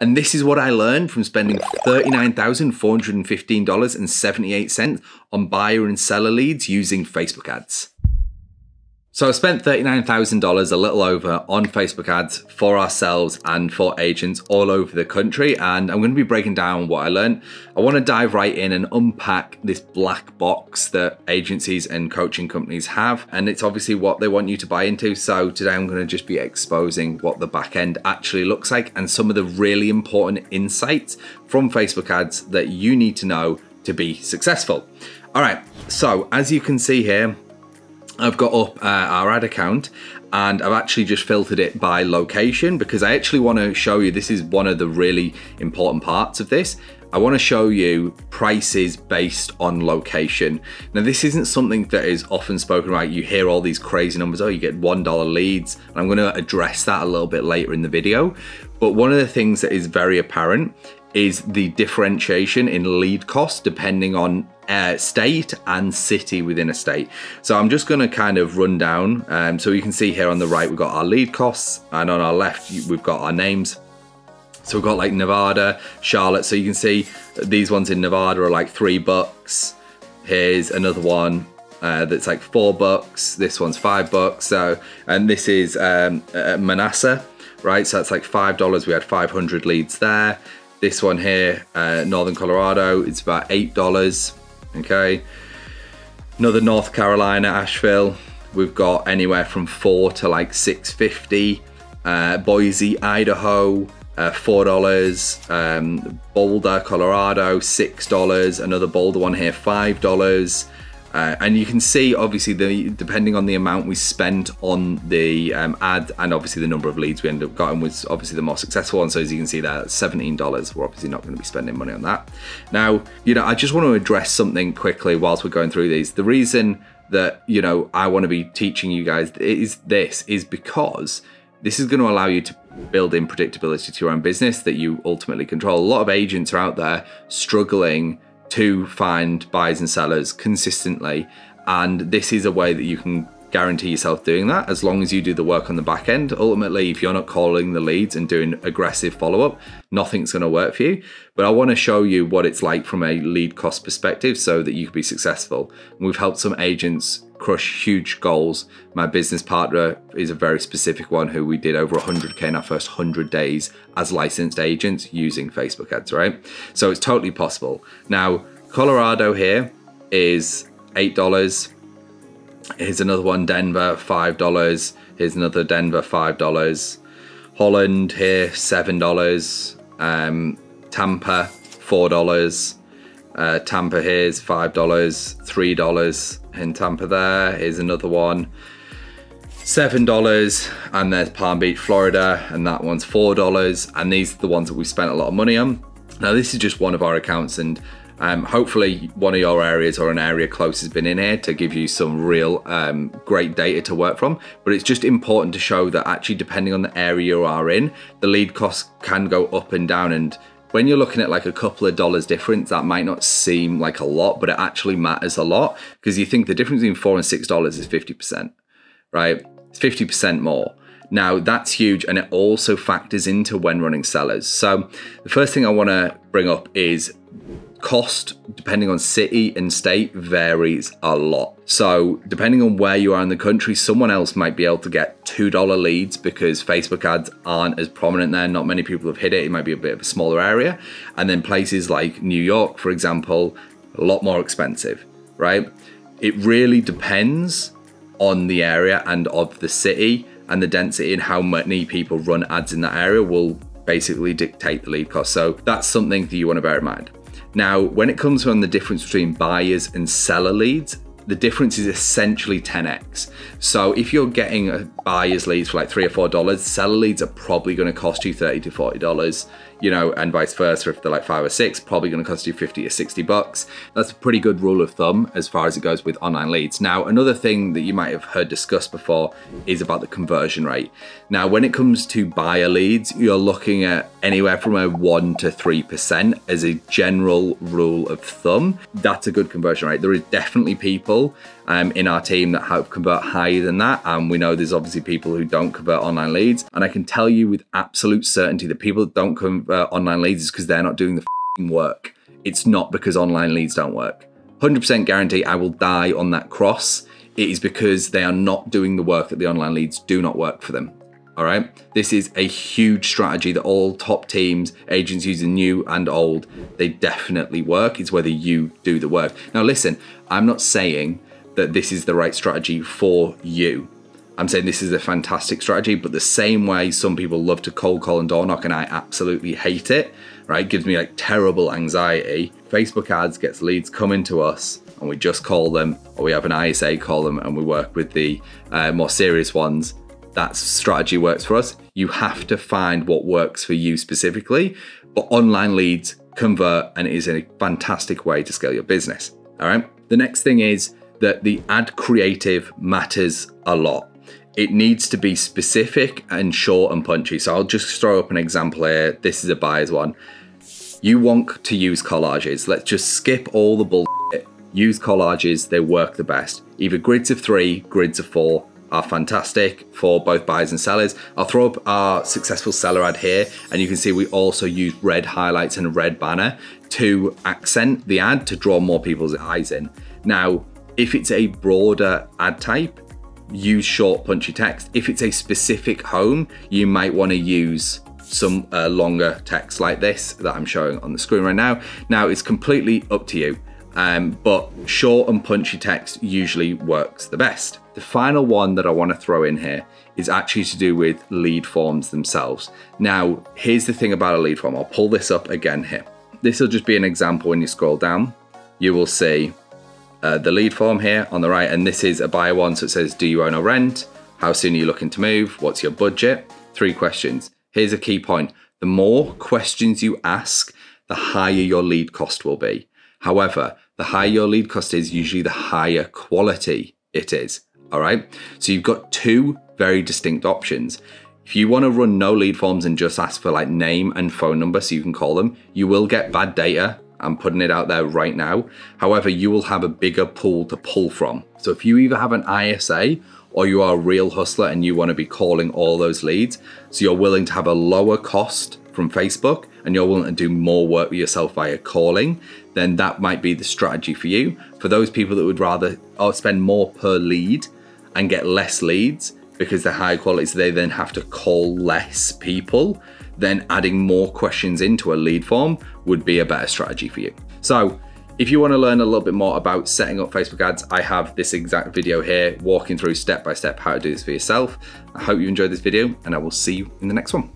And this is what I learned from spending $39,415.78 on buyer and seller leads using Facebook ads. So I spent $39,000, a little over, on Facebook ads for ourselves and for agents all over the country. And I'm going to be breaking down what I learned. I want to dive right in and unpack this black box that agencies and coaching companies have. And it's obviously what they want you to buy into. So today I'm going to just be exposing what the back end actually looks like and some of the really important insights from Facebook ads that you need to know to be successful. All right, so as you can see here, I've got up our ad account and I've actually just filtered it by location because I actually want to show you, this is one of the really important parts of this. I want to show you prices based on location. Now, this isn't something that is often spoken about. You hear all these crazy numbers, oh, you get $1 leads. And I'm going to address that a little bit later in the video. But one of the things that is very apparent is the differentiation in lead cost depending on state and city within a state. So I'm just going to kind of run down. So you can see here on the right, we've got our lead costs, and on our left, we've got our names. So we've got like Nevada, Charlotte. So you can see these ones in Nevada are like $3. Here's another one that's like $4. This one's $5. So, and this is Manassas, right? So that's like $5. We had 500 leads there. This one here, Northern Colorado, it's about $8. Okay. Another North Carolina, Asheville, we've got anywhere from $4 to like $6.50. Boise, Idaho, $4. Boulder, Colorado, $6. Another Boulder one here, $5. And you can see, obviously, depending on the amount we spent on the ad and obviously the number of leads we ended up getting was obviously the more successful one. So as you can see there, $17. We're obviously not going to be spending money on that. Now, I just want to address something quickly whilst we're going through these. The reason that, I want to be teaching you guys is because this is going to allow you to build in predictability to your own business that you ultimately control. A lot of agents are out there struggling to find buyers and sellers consistently, and this is a way that you can guarantee yourself doing that as long as you do the work on the back end. Ultimately, if you're not calling the leads and doing aggressive follow-up, nothing's going to work for you. But I want to show you what it's like from a lead cost perspective so that you can be successful. And we've helped some agents crush huge goals. My business partner is a very specific one who we did over 100K in our first 100 days as licensed agents using Facebook ads, right? So it's totally possible. Now, Colorado here is $8. Here's another one, Denver, $5. Here's another Denver, $5. Holland here, $7. Tampa, $4. Tampa here's $5, $3 in Tampa there. Here's another one, $7. And there's Palm Beach, Florida, and that one's $4. And these are the ones that we spent a lot of money on. Now, this is just one of our accounts, and hopefully one of your areas or an area close has been in here to give you some real great data to work from. But it's just important to show that actually, depending on the area you are in, the lead costs can go up and down. And when you're looking at like a couple of dollars difference, that might not seem like a lot, but it actually matters a lot, because you think the difference between $4 and $6 is 50%, right? It's 50% more. Now, that's huge, and it also factors into when running sellers. So the first thing I want to bring up is cost, depending on city and state, varies a lot. So depending on where you are in the country, someone else might be able to get $2 leads because Facebook ads aren't as prominent there. Not many people have hit it. It might be a bit of a smaller area. And then places like New York, for example, a lot more expensive, right? It really depends on the area and of the city, and the density and how many people run ads in that area will basically dictate the lead cost. So that's something that you want to bear in mind. Now, when it comes on the difference between buyers and seller leads, the difference is essentially 10x. So if you're getting a buyer's leads for like $3 or $4, seller leads are probably going to cost you $30 to $40, and vice versa. If they're like $5 or $6, probably going to cost you $50 or $60. That's a pretty good rule of thumb as far as it goes with online leads. Now, another thing that you might have heard discussed before is about the conversion rate. Now, when it comes to buyer leads, you're looking at anywhere from a 1 to 3% as a general rule of thumb. That's a good conversion rate. There is definitely people in our team that have convert higher than that. And we know there's obviously people who don't convert online leads. And I can tell you with absolute certainty that people that don't convert online leads is because they're not doing the work. It's not because online leads don't work. 100% guarantee I will die on that cross. It is because they are not doing the work that the online leads do not work for them. All right. This is a huge strategy that all top teams, agents using new and old, they definitely work. It's whether you do the work. Now, listen, I'm not saying that this is the right strategy for you. I'm saying this is a fantastic strategy, but the same way some people love to cold call and door knock, and I absolutely hate it, right? It gives me like terrible anxiety. Facebook ads gets leads coming to us and we just call them, or we have an ISA call them and we work with the more serious ones. That strategy works for us. You have to find what works for you specifically, but online leads convert and it is a fantastic way to scale your business. All right. The next thing is that the ad creative matters a lot. It needs to be specific and short and punchy. So I'll just throw up an example here. This is a buyer's one. You want to use collages. Let's just skip all the bullshit. Use collages, they work the best. Either grids of 3, grids of 4 are fantastic for both buyers and sellers. I'll throw up our successful seller ad here, and you can see we also use red highlights and a red banner to accent the ad to draw more people's eyes in. Now, if it's a broader ad type, use short punchy text. If it's a specific home, you might want to use some longer text like this that I'm showing on the screen right now. Now, it's completely up to you. But short and punchy text usually works the best. The final one that I want to throw in here is actually to do with lead forms themselves. Now, here's the thing about a lead form. I'll pull this up again here. This will just be an example. When you scroll down, you will see the lead form here on the right. And this is a buyer one. So it says, do you own or rent? How soon are you looking to move? What's your budget? 3 questions. Here's a key point. The more questions you ask, the higher your lead cost will be. However, the higher your lead cost is, usually the higher quality it is. All right. So you've got 2 very distinct options. If you want to run no lead forms and just ask for like name and phone number so you can call them, you will get bad data. I'm putting it out there right now. However, you will have a bigger pool to pull from. So if you either have an ISA or you are a real hustler and you want to be calling all those leads, so you're willing to have a lower cost from Facebook and you're willing to do more work with yourself via calling, then that might be the strategy for you. For those people that would rather spend more per lead and get less leads because they're high quality, so they then have to call less people, then adding more questions into a lead form would be a better strategy for you. So if you want to learn a little bit more about setting up Facebook ads, I have this exact video here walking through step by step how to do this for yourself. I hope you enjoyed this video and I will see you in the next one.